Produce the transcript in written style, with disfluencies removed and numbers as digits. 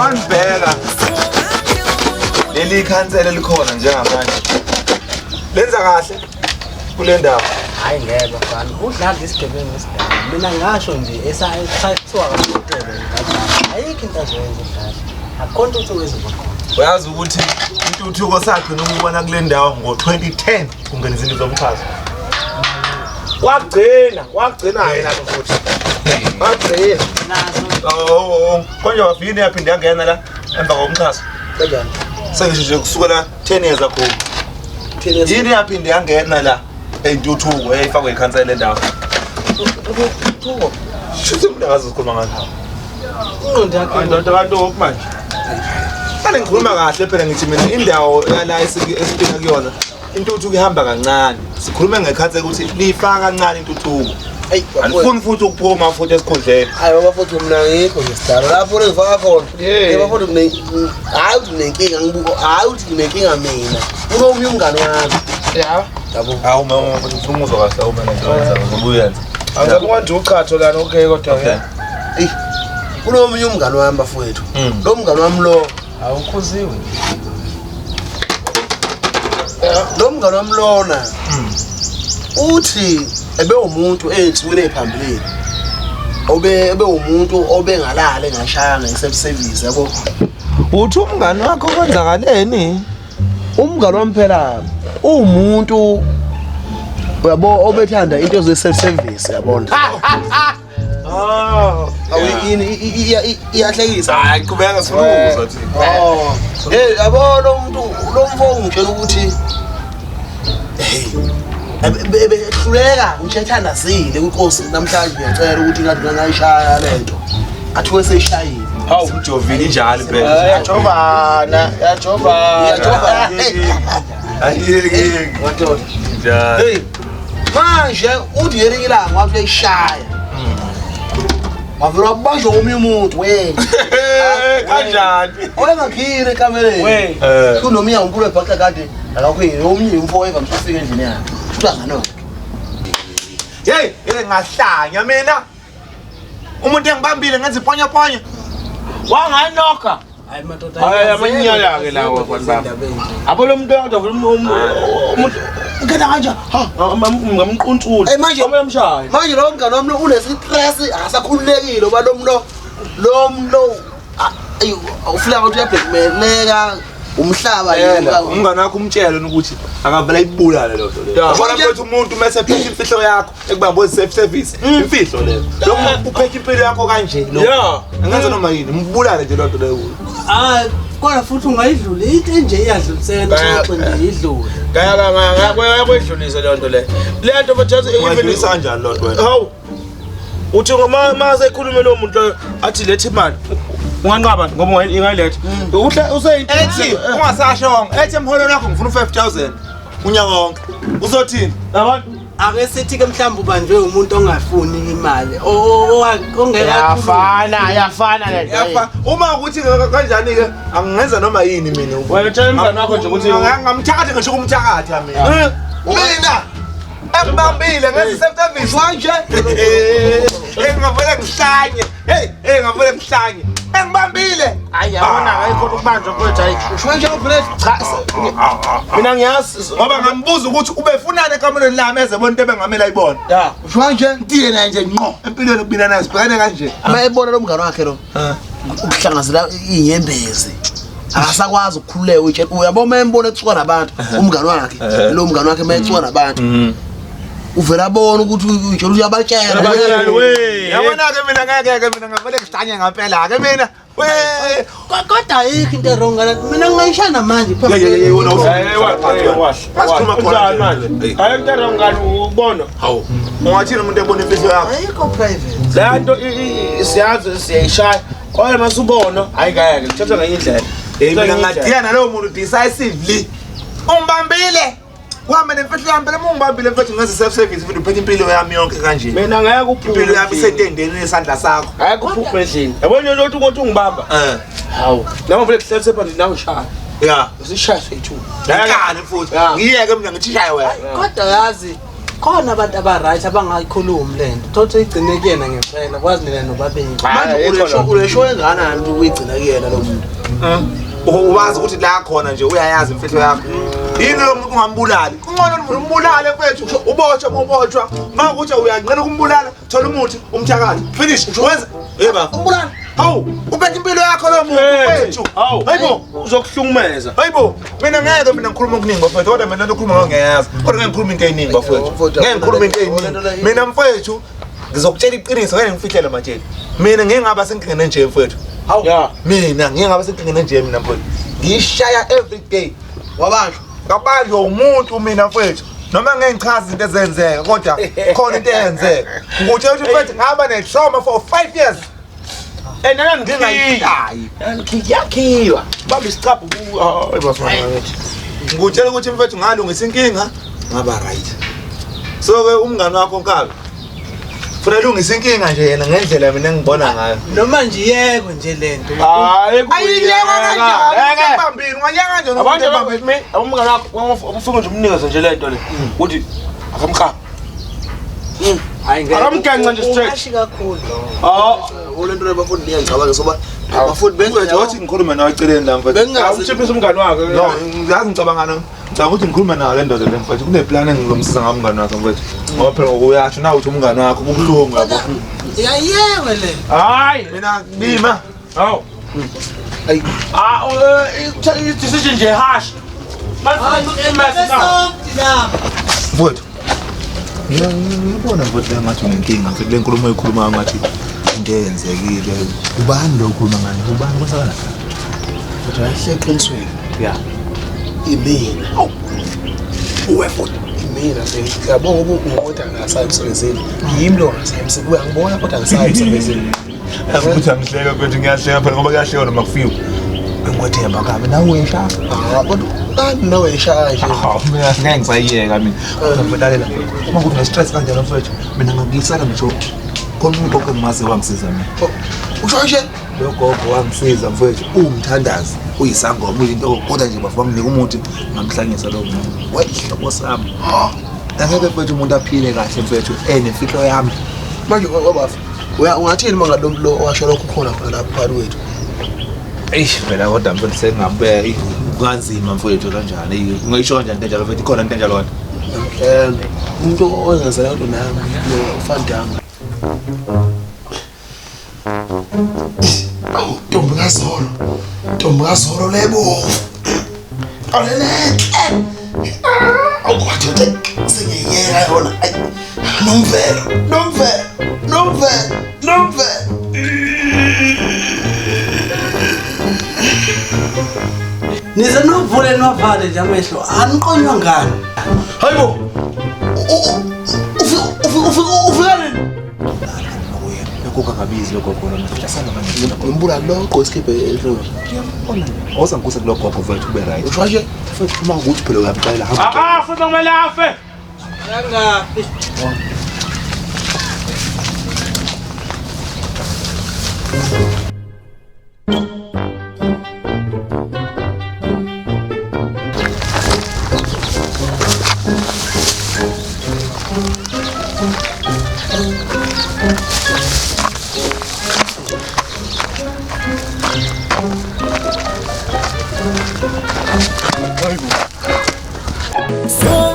Manibheka. Leli khansela likhona njengamanje. Lenza kahle kule ndawo. Hayi ngeke bafana. Udlala isigebengu esidala. Mina ngasho nje esayithiwa kakhulu. Ayikho into azoyenza kahle. Akhonto ukuthi wezokhona. Uyazi ukuthi intuthuko sakhe nokubona kule ndawo ngo2010 kungena izinto zomkhazo. Wagcina yena futhi. Wagcina. Oh, konje wafini yaphinde yangena la emva komkhazo. Kanjani? Sengisho nje kusuka la 10 years ago. 10 years. Yini yaphinde yangena la eyintuthuko eyifakwe ikhansela le ndawo. Intuthuko. Shuthi umnikazi ukhuluma ngani? Uqonde yakhe. Andoda kanti manje. Kale ngikhuluma kahle phela ngithi mina indawo yala esiphila kuyona intuthuko ihamba kancane. Sikhuluma ngekhansela ukuthi lifaka kancane intuthuko. Alifuni futhi ukuphuma futhi esikhundleni. Hayi baba futhi mina ngikho ngesidalo lapho lezifaka khona. Yebo futhi hayi uthi nenkinga ngibuko hayi uthi nginenkinga mina. Unomnye umngane wami. Yabo. Hawu mama ufuna umuzwa kahle uma njengoba ngobuyenza. Angabona nje uqhatho lana okay kodwa ke. Kunomnye umngane wami bafowethu. Lo mngane wami lo awukhuziwe. Lo mngane wami lona. Uthi ebe umuntu ey'nsukwini ey'phambili ebe umuntu obengalala engashayanga i-self service yabo. Uthi umngane wakho kwenzakaleni? Umngane wami phela umuntu uyabo obethanda into ze-self service yabona. Awuyini iyahlekisa. Hayi qhubeka sibuza thi. Yabona umuntu lo mfo ngitshela ukuthi behluleka ngithethandazile uNkosi namhlanje ngiyacela ukuthi ngathi ngayishaya lento athi weseshayile. Hawu ujovile njalo phela. Yajobana. Ayike Wadoda. njalo. Hey. Manje uthi yeringi la ngathi uyishaya. Wavela kubanjwa omunye umuntu we. Kanjani? Oyengakhile ekamereni. Kunomiya umphulo ebhaxa kade akakhwini omunye umfo evamsifika endlini yakhe. Ngano. Hey, ngahlanya mina. Umuntu engibambile ngenza iponyaponya. Wanganoka. Hayi madoda. Hayi amanyala ke lawo kwanibaba. Abo lo muntu kodwa umuntu ngena kanja. Ha, ngamquntsula. Manje omshaye. Manje lo mngane wami unesistress akasakhululekile oba lo mlo ufuna ukuthi uyabhekmeleka umhlaba yena. Umngane wakho umtshele ukuthi akavela ibulale lo nto leyo. Yabona ukuthi umuntu mase ephethe imfihlo yakho ekubamba self service. Imfihlo leyo. Lokho uphethe impilo yakho kanje lo. Yeah. Angenza noma yini, umbulale nje lo nto leyo. Kodwa futhi ungayidlula into nje iyadlulisena ukuthi nje idlule. Ngakwedlulisa le nto le. Le nto bathatha even kanjani lo nto wena? Hawu. Uthi ngoma sekhulume lo muntu athi lethe imali. Unganqaba ngoba ingayiletha. Useyinto ethi ungasashonga. Ethi emholweni wakho ngifuna u5000 unyaka wonke. Uzothini? Abantu ake sithi ke mhlawumbe ubanjwe umuntu ongafuni imali ongeka yafana le nto. Uma ukuthi kanjani ke angenza noma yini mina. Wena tshela umngane wakho nje ukuthi ngamthakathi ngisho kumthakathi mina. Mina engibambile ngenza service manje. Engavele ngihlanye. Ngavele ngihlanye. Engibambile. Hayi yabona ayikho ukubanjwa kwethu hayi. Manje ubread Cha. Mina ngiyazi ngoba ngambuza ukuthi ubefunana ekamereni lami ezebona into ebengamela ayibona. Ya, manje Ntiyena nje ngqo empilweni kubina nayo sibhekane kanje. mayebona lo mngane wakhe lo. Ukuhlangazela inyembezi. Akasakwazi ukukhululeka utshela uyabona mayembona etsuka nabantu umngane wakhe lo mngane wakhe mayetsuka nabantu. Uvela bona ukuthi utshela uyabatshela. Yabona ke mina ngeke mina ngavele ngihlanye ngempela ke mina. Kodwa ayikho into wrong ngala mina ngayishana manje wona Masikhuluma khona manje. Hayi into ngani ubona? Hawu. Ungathini umuntu ebona imfihlo yakho? ayikho private. Le nto siyazi siyayishaya. Kodwa masubona hayi ngeke ngithatha ngenye indlela. Mina ngadila nalowo muntu decisively. Umbambile. Uhambe nemfihlo yami phela ungibambile mfethu ngenza self service futhi uphethe impilo yami yonke kanje. Mina ngeke uphuphe impilo yami isentendeni nesandla sakho. Ngeke uphuphe endlini. Yabona lo ukuthi ungibamba. Hawu. Noma vele kuhlele sephansi nawe ushaya. Yeah. Usishaya sethu. Ngiyakani futhi. Ngiyeke mina ngithishaye wena. Kodwa yazi khona abantu aba-right abangayikhulumi le nto thothi igcine kuyena ngempela kwazi nina nobabili manje ulesho enganani ukuyigcina kuyena lo muntu uwazi ukuthi la khona nje uyayazi imfihlo yakho yini lo muntu ungambulali kungcono umuntu umbulale mfethu ubotshwa mawukuthi uyanqena ukumbulala thola umuthi umthakathi finish wenza yeba umbulala hawu ubeka impilo yakho lo muntu mfethu hayibo uzokuhlungumeza hayibo mina ngeke ngikhuluma okuningi bafethu kodwa mina lokhuluma ngiyayazi kodwa ngeke ngikhuluma into eziningi bafethu ngeke ngikhuluma into eziningi mina mfethu ngizokutshela iqiniso ngeke ngifihlele matshela mina ngeke ngaba senkingeni nje mfethu hawu mina ngeke ngaba senkingeni nje mina mfethu ngishaya every day wabanjwa kabanjwa umuntu mina mfethu noma ngeke ngichaze izinto ezenzeka kodwa khona into eyenzeka ngutshela ukuthi mfethu ngaba ne-trauma for 5 years nana ngingayishayi yakhiwa baba isicaphu ngutshela ukuthi mfethu ngalungisa inkinga ngaba right so-ke umngani wakho Nkabi funa lungisa inkinga nje yena ngendlela mina engibona ngayo noma nje yekwe nje le nto ebambini ungayeka kanjani abantu abamngani wakho ufike nje umnikeze nje le nto le uthi akamkhapha akamganca nje straight ashi kakhulu lo olento lebafundi ngiyangicabanga soba abafundi benza wathi ngikhuluma nawe eceleni la mfethu awutshiphisa umngani wakhe no ngazi ngicabanga ukuthi ngikhuluma nawe le ndoda le mfethu kuneplan engizomsiza ngawo umngani wakhe mfethu ngoba phela ngokuyasho nawe uthi umngani wakho kubuhlungu yabo yayewe le hayi mina bima hawu ayi decision nje harsh mfethu ngibona mfethu ngathi unenkinga mfethu le nkulumo oyikhuluma ngathi into eyenzekile ubani lo ukhuluma ngani ubani kwasakala kodwa ahle eqinisweni ya imina uwe futhi imina sengiyabonga ukuthi angasayi emsebenzini yimi lo ngasayimsebenzi uyangibona kodwa angisayi emsebenzini ukuthi angihleka mfethu ngiyahleka phela ngoba kuyahleka noma kufiwa engwethemba kabi nawe uyeshaya kodwa kani nawe uyeshaya nje mina ngeke ngisayiyeka mina ngibalalela uma kuthi ne-stress kanjalo mfethu mina ngakuyisala ngisho khona ugogo engimazi wangisiza mina usho nje lo gogo wangisiza mfethu uwumthandazi uyisangoma uyinto kodwa nje bafuna nginika umuthi ngamhlangisa lo muntu wehlobo sami angeke mfethu umuntu aphile kahle mfethu nemfihlo yami manje wabafa ungathini mangalomntu lo owasho lokho khona khona lapha phakathi kwethu phela kodwa mfethu sengabe kanzima mfethu kanjani ngiyisho kanjani into enjalo mfethu ikhona into enjalo kodwa umuntu ongenzela lento nami ufandanga Ntombi kazolo lebo aleleke awukwathi sengiyeka yona nomvelo nize novule novale nje amehlo aniqonywa ngani hayibo ufika nini kuka kabizi lokho khona mfethu asanga manje umbula lo gqosikiphe ehloko awusangikuse kulo gogo mfethu ube right usho nje mfethu uma ukuthi phela uyamxela akafe kumele afe angaphi So